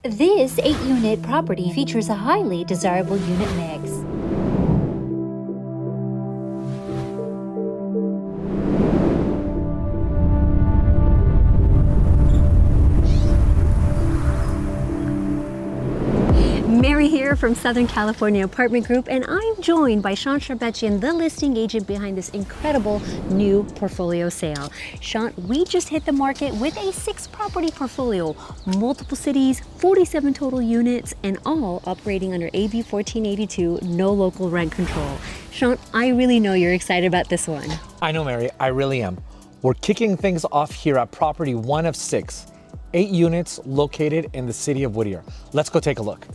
This 8-unit property features a highly desirable unit mix. Mary here from Southern California Apartment Group, and I'm joined by Sean Sharbechian, the listing agent behind this incredible new portfolio sale. Sean, we just hit the market with a 6-property portfolio, multiple cities, 47 total units, and all operating under AB 1482, no local rent control. Sean, I really know you're excited about this one. I know, Mary, I really am. We're kicking things off here at property 1 of 6, 8 units located in the city of Whittier. Let's go take a look.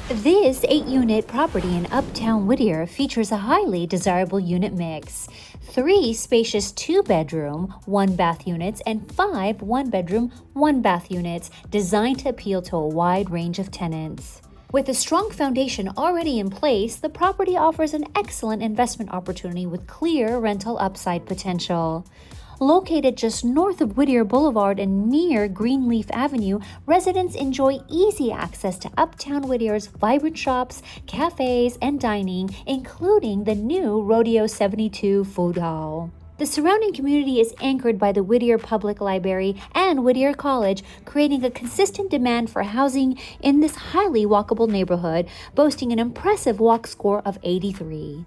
This 8-unit property in Uptown Whittier features a highly desirable unit mix. 3 spacious 2-bedroom, 1-bath units and 5 1-bedroom, 1-bath units designed to appeal to a wide range of tenants. With a strong foundation already in place, the property offers an excellent investment opportunity with clear rental upside potential. Located just north of Whittier Boulevard and near Greenleaf Avenue, residents enjoy easy access to Uptown Whittier's vibrant shops, cafes, and dining, including the new Rodeo 72 food hall. The surrounding community is anchored by the Whittier Public Library and Whittier College, creating a consistent demand for housing in this highly walkable neighborhood, boasting an impressive walk score of 83.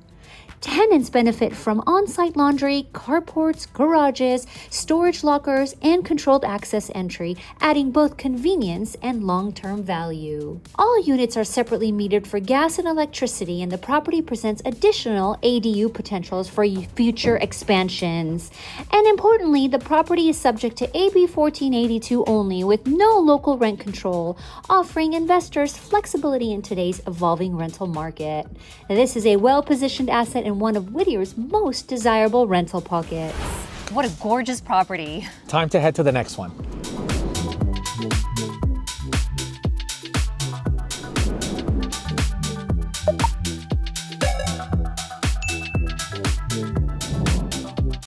Tenants benefit from on-site laundry, carports, garages, storage lockers, and controlled access entry, adding both convenience and long-term value. All units are separately metered for gas and electricity, and the property presents additional ADU potentials for future expansions. And importantly, the property is subject to AB 1482 only, with no local rent control, offering investors flexibility in today's evolving rental market. This is a well-positioned asset in one of Whittier's most desirable rental pockets. What a gorgeous property. Time to head to the next one.